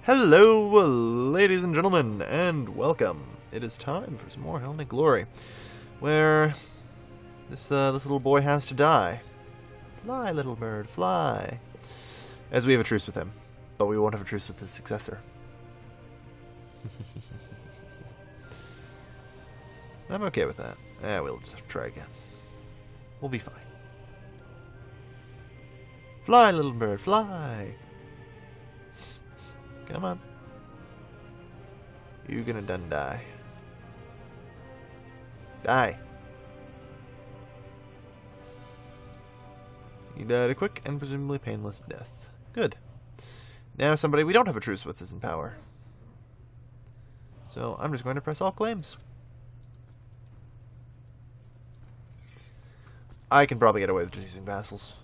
Hello, ladies and gentlemen, and welcome. It is time for some more Hellenic glory, where this little boy has to die. Fly, little bird, fly. As we have a truce with him, but we won't have a truce with his successor. I'm okay with that. We'll just have to try again. We'll be fine. Fly, little bird, fly. Come on. You're gonna done die. Die. You died a quick and presumably painless death. Good. Now somebody we don't have a truce with is in power. So I'm just going to press all claims. I can probably get away with just using vassals.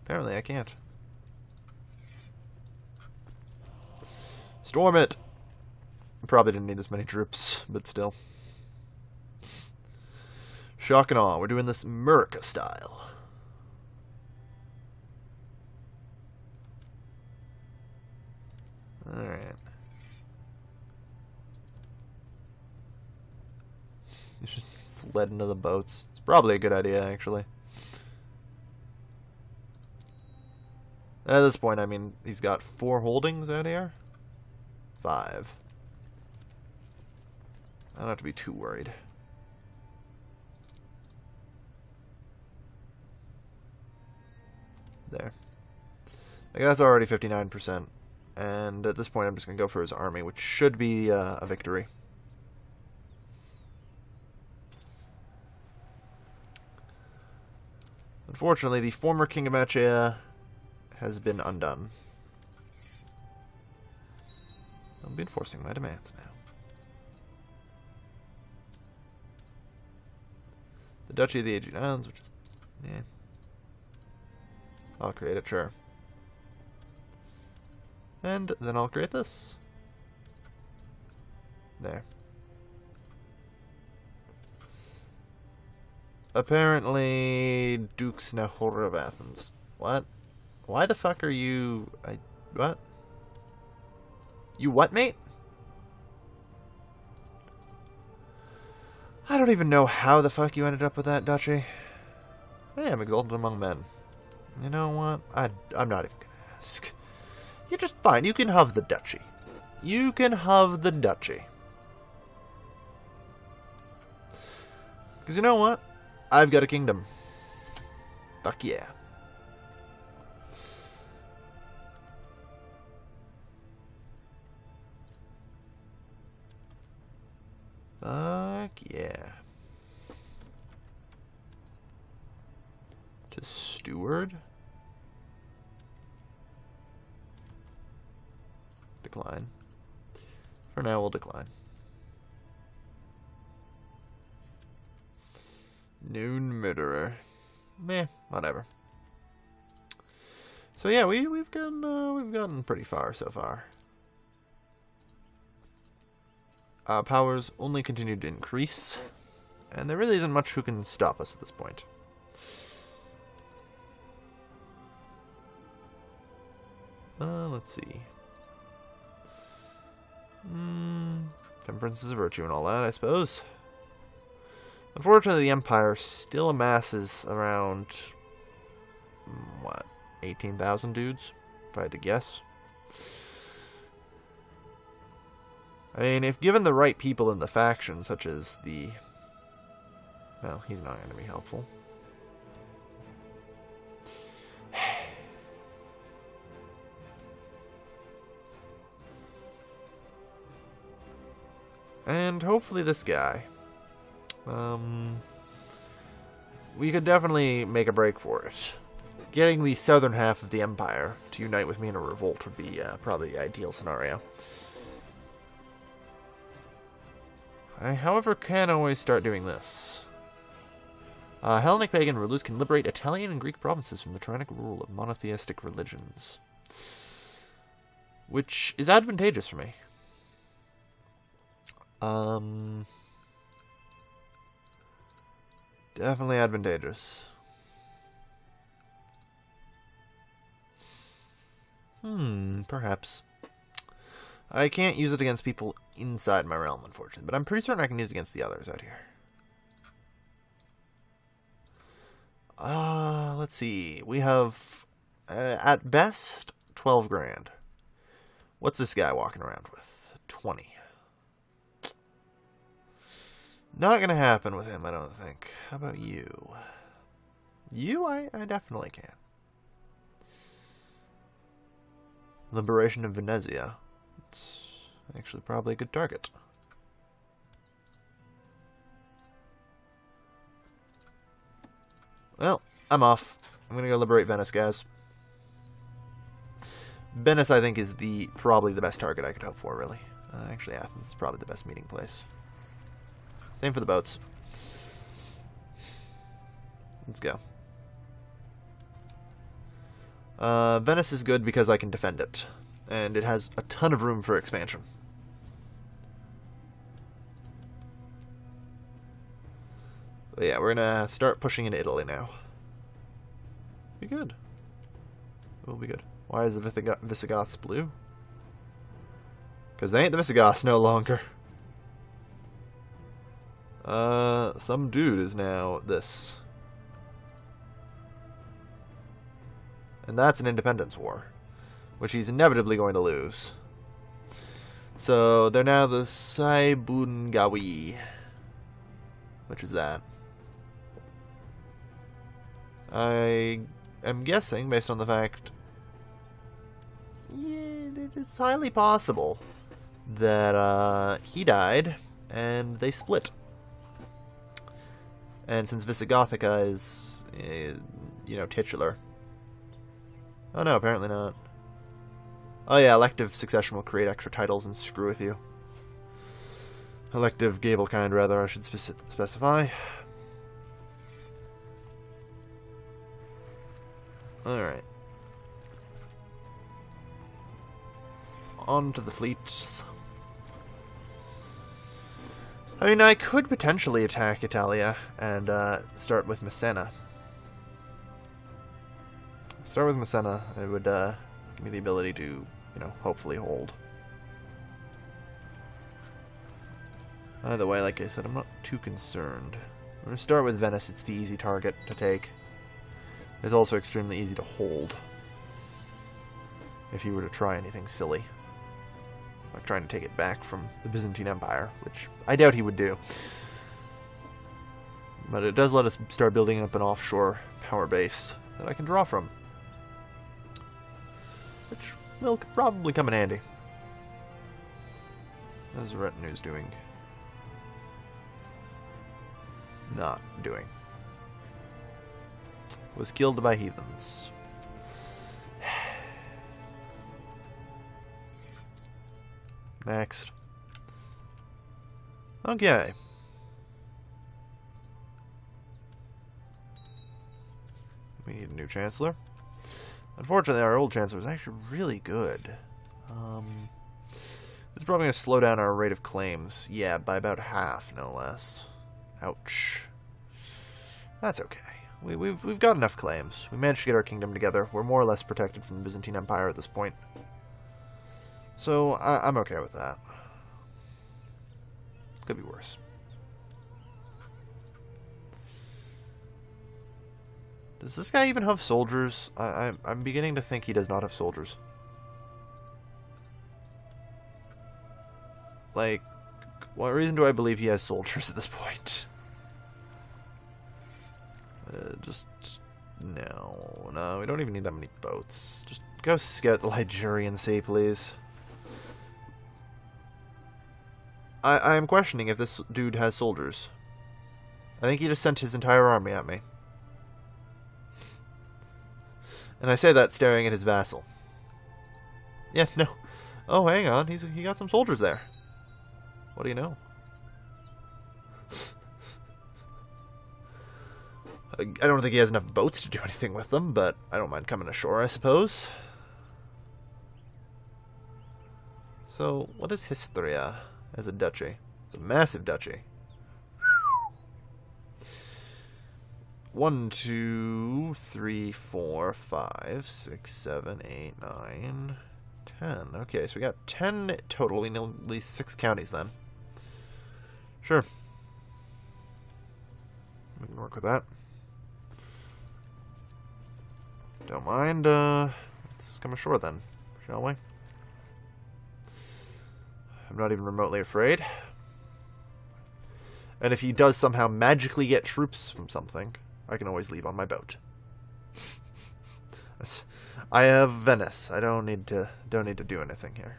Apparently I can't. Storm it! Probably didn't need this many troops, but still. Shock and awe. We're doing this America style. Alright. He's just fled into the boats. It's probably a good idea, actually. At this point, I mean, he's got 4 holdings out here. 5. I don't have to be too worried. There. Like, that's already 59%. And at this point, I'm just going to go for his army, which should be a victory. Unfortunately, the former King of Machia has been undone. I'll be enforcing my demands now. The Duchy of the Aegean Islands, which is... yeah. I'll create it, sure. And then I'll create this. There. Apparently, Dukes Nahor of Athens. What? Why the fuck are you... what? You what, mate? I don't even know how the fuck you ended up with that duchy. Hey, I'm exalted among men. You know what? I'm not even gonna ask. You're just fine. You can have the duchy. You can have the duchy. Because you know what? I've got a kingdom. Fuck yeah. Fuck yeah. To steward? Decline. For now, we'll decline. Noon murderer. Meh, whatever. So yeah, we've gotten pretty far so far. Powers only continue to increase, and there really isn't much who can stop us at this point. Let's see. Temperance is a virtue and all that, I suppose. Unfortunately, the Empire still amasses around, what, 18,000 dudes, if I had to guess. I mean, if given the right people in the faction, such as the... well, he's not going to be helpful. And hopefully this guy. We could definitely make a break for it. Getting the southern half of the Empire to unite with me in a revolt would be probably the ideal scenario. I, however, can always start doing this. Hellenic pagan rulers can liberate Italian and Greek provinces from the tyrannic rule of monotheistic religions. Which is advantageous for me. Definitely advantageous. Perhaps. I can't use it against people inside my realm, unfortunately, but I'm pretty certain I can use it against the others out here. Let's see. We have, at best, 12 grand. What's this guy walking around with? 20. Not gonna happen with him, I don't think. How about you? You, I definitely can. Liberation of Venezia. It's actually probably a good target. Well, I'm off. I'm gonna go liberate Venice, guys. Venice, I think, is probably the best target I could hope for, really. Actually, Athens is probably the best meeting place. Same for the boats. Let's go. Venice is good because I can defend it. And it has a ton of room for expansion. But yeah, we're gonna start pushing into Italy now. Be good. It will be good. Why is the Visigoths blue? Because they ain't the Visigoths no longer. Some dude is now this. And that's an independence war, which he's inevitably going to lose. So they're now the Saibungawi. Which is that? I am guessing, based on the fact, yeah, it's highly possible that he died and they split. And since Visigothica is, you know, titular. Oh no, apparently not. Oh yeah, elective succession will create extra titles and screw with you. Elective Gable kind, rather, I should specify. Alright. On to the fleets. I mean, I could potentially attack Italia and start with Messina. Start with Messina. It would give me the ability to, you know, hopefully hold. Either way, like I said, I'm not too concerned. I'm going to start with Venice. It's the easy target to take. It's also extremely easy to hold. If you were to try anything silly. Like trying to take it back from the Byzantine Empire, which I doubt he would do. But it does let us start building up an offshore power base that I can draw from. Which will probably come in handy. How's the retinue's doing? Not doing. Was killed by heathens. Next. Okay. We need a new chancellor. Unfortunately, our old chancellor is actually really good. This is probably going to slow down our rate of claims. Yeah, by about half, no less. Ouch. That's okay. We've got enough claims. We managed to get our kingdom together. We're more or less protected from the Byzantine Empire at this point. So, I'm okay with that. Could be worse. Does this guy even have soldiers? I'm beginning to think he does not have soldiers. Like, what reason do I believe he has soldiers at this point? No, we don't even need that many boats. Just go scout the Ligurian Sea, please. I am questioning if this dude has soldiers. I think he just sent his entire army at me. And I say that staring at his vassal. Yeah, no. Oh, hang on. He got some soldiers there. What do you know? I don't think he has enough boats to do anything with them, but I don't mind coming ashore, I suppose. So, what is Histria as a duchy? It's a massive duchy. 1, 2, 3, 4, 5, 6, 7, 8, 9, 10. Okay, so we got 10 total. We know at least 6 counties then. Sure. We can work with that. Don't mind. Let's come ashore then, shall we? I'm not even remotely afraid. And if he does somehow magically get troops from something, I can always leave on my boat. I have Venice. I don't need to do anything here.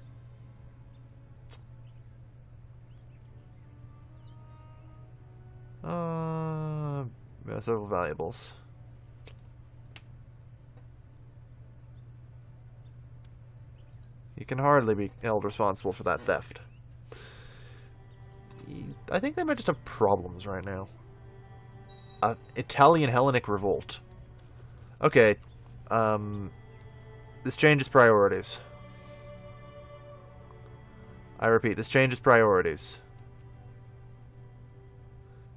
Yeah, several valuables. You can hardly be held responsible for that theft. I think they might just have problems right now. Italian Hellenic revolt. Okay. This changes priorities. I repeat, this changes priorities.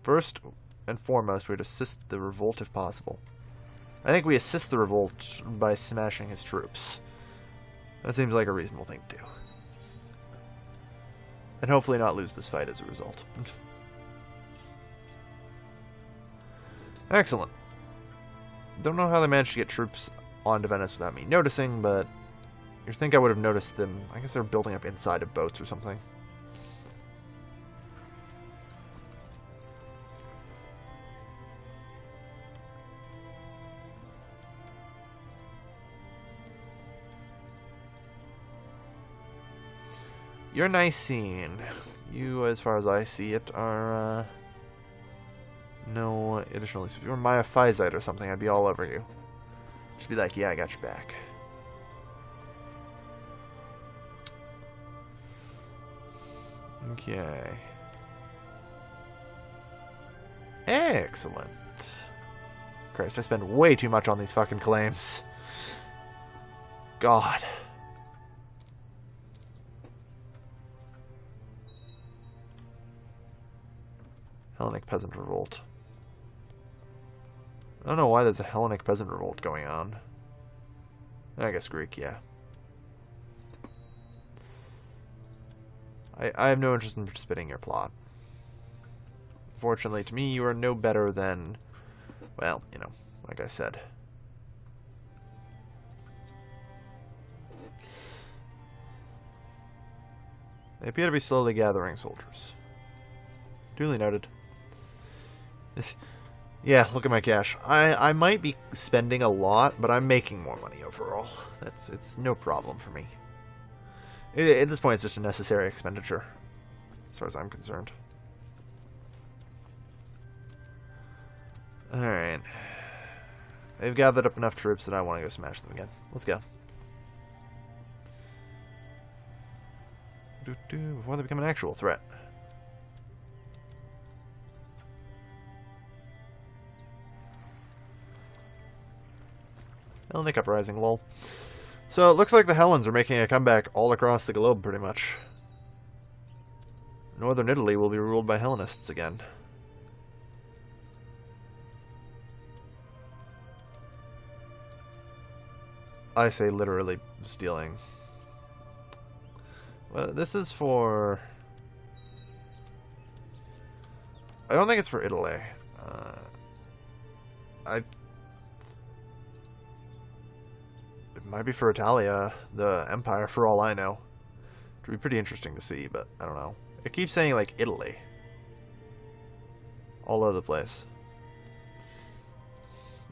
First and foremost, we'd assist the revolt if possible. I think we assist the revolt by smashing his troops. That seems like a reasonable thing to do. And hopefully not lose this fight as a result. Excellent. Don't know how they managed to get troops onto Venice without me noticing, but you'd think I would have noticed them. I guess they're building up inside of boats or something. You're Nicene. You, as far as I see it, are, no additional. If you were Miaphysite or something, I'd be all over you. Just be like, yeah, I got your back. Okay. Excellent. Christ, I spend way too much on these fucking claims. God. Hellenic Peasant Revolt. I don't know why there's a Hellenic Peasant Revolt going on. I guess Greek, yeah. I have no interest in participating in your plot. Fortunately to me, you are no better than, well, you know, like I said. They appear to be slowly gathering soldiers. Duly noted. Yeah, look at my cash. I might be spending a lot, but I'm making more money overall. It's no problem for me. At this point, it's just a necessary expenditure, as far as I'm concerned. Alright. They've gathered up enough troops that I want to go smash them again. Let's go. Before they become an actual threat. Hellenic Uprising, lol. So it looks like the Hellenes are making a comeback all across the globe, pretty much. Northern Italy will be ruled by Hellenists again. I say literally stealing. Well, this is for... I don't think it's for Italy. It might be for Italia, the Empire, for all I know. It would be pretty interesting to see, but I don't know. It keeps saying, like, Italy. All over the place.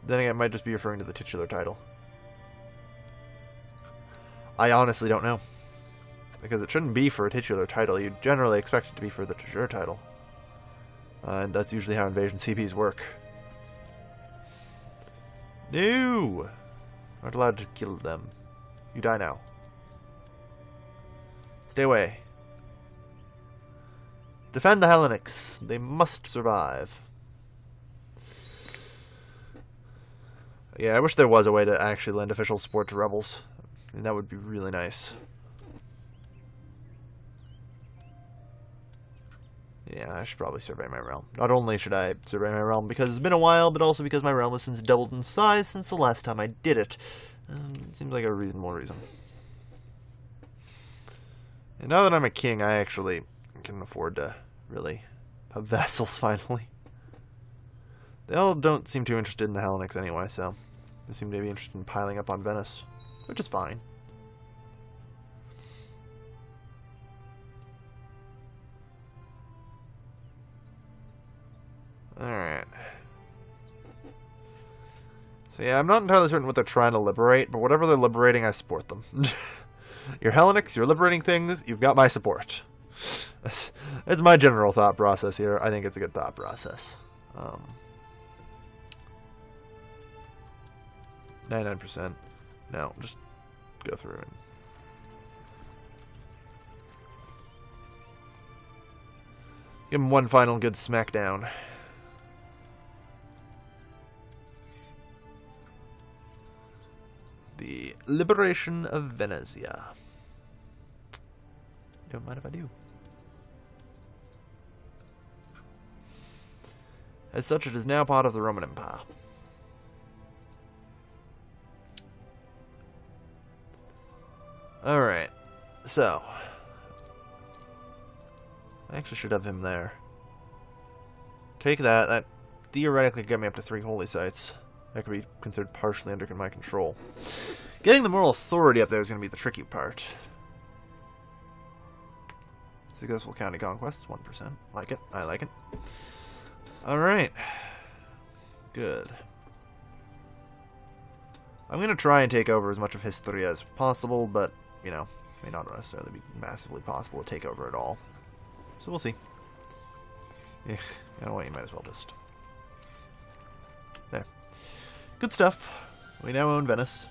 Then again, it might just be referring to the titular title. I honestly don't know. Because it shouldn't be for a titular title. You generally expect it to be for the de jure title. And that's usually how invasion CPs work. No! Not allowed to kill them. You die now. Stay away. Defend the Hellenics. They must survive. Yeah, I wish there was a way to actually lend official support to rebels. I mean, that would be really nice. Yeah, I should probably survey my realm. Not only should I survey my realm because it's been a while, but also because my realm has since doubled in size since the last time I did it. It seems like a reasonable reason. And now that I'm a king, I actually can afford to really have vassals finally. They all don't seem too interested in the Hellenics anyway, so they seem to be interested in piling up on Venice, which is fine. Alright. So yeah, I'm not entirely certain what they're trying to liberate, but whatever they're liberating, I support them. You're Hellenics, you're liberating things, you've got my support. It's my general thought process here. I think it's a good thought process. 99%. No, just go through and... give him one final good smackdown. The liberation of Venezia. Don't mind if I do. As such, it is now part of the Roman Empire. Alright, so. I actually should have him there. Take that. That theoretically could get me up to 3 holy sites. That could be considered partially under my control. Getting the moral authority up there is going to be the tricky part. Successful county conquests, 1%. Like it. I like it. Alright. Good. I'm going to try and take over as much of history as possible, but, you know, it may not necessarily be massively possible to take over at all. So we'll see. Yeah, you know what, you might as well just... there. Good stuff. We now own Venice.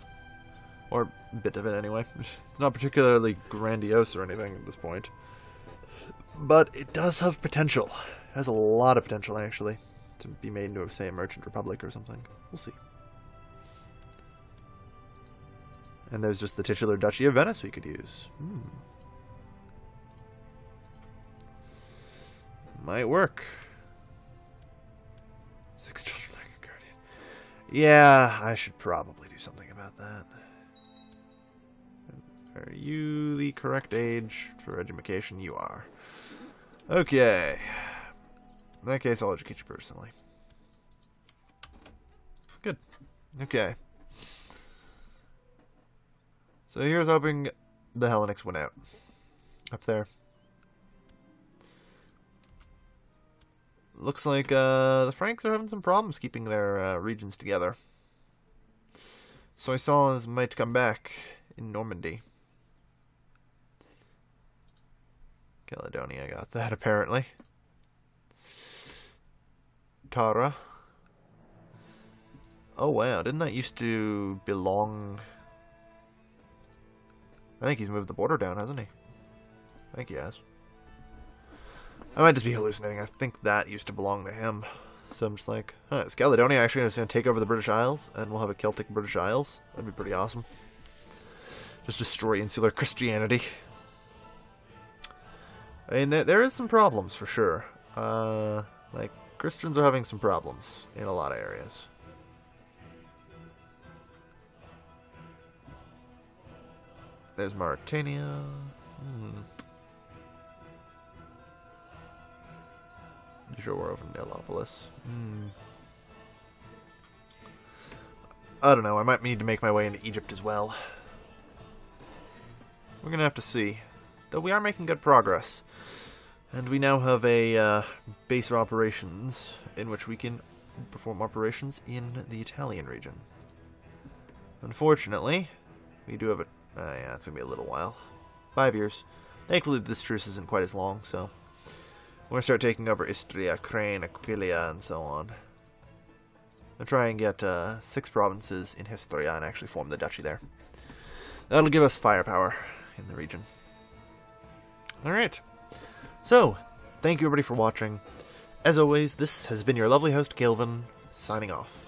Or a bit of it, anyway. It's not particularly grandiose or anything at this point. But it does have potential. It has a lot of potential, actually. To be made into, say, a merchant republic or something. We'll see. And there's just the titular Duchy of Venice we could use. Might work. 6 children like a guardian. Yeah, I should probably do something about that. Are you the correct age for education? You are. Okay. In that case, I'll educate you personally. Good. Okay. So here's hoping the Hellenics went out. Up there. Looks like the Franks are having some problems keeping their regions together. Soissons might come back in Normandy. Caledonia got that, apparently. Tara. Oh, wow. Didn't that used to belong... I think he's moved the border down, hasn't he? I think he has. I might just be hallucinating. I think that used to belong to him. So I'm just like, huh, is Caledonia actually going to take over the British Isles? And we'll have a Celtic British Isles? That'd be pretty awesome. Just destroy insular Christianity. I mean, there is some problems, for sure. Like, Christians are having some problems in a lot of areas. There's Mauritania. You sure we're over in Nelopolis? I don't know. I might need to make my way into Egypt as well. We're going to have to see. Though we are making good progress. And we now have a base of operations in which we can perform operations in the Italian region. Unfortunately, we do have a... yeah, it's going to be a little while. 5 years. Thankfully, this truce isn't quite as long, so... we're going to start taking over Istria, Crane, Aquilia, and so on. I'll try and get 6 provinces in Istria and actually form the duchy there. That'll give us firepower in the region. Alright. So, thank you everybody for watching. As always, this has been your lovely host, Galvin, signing off.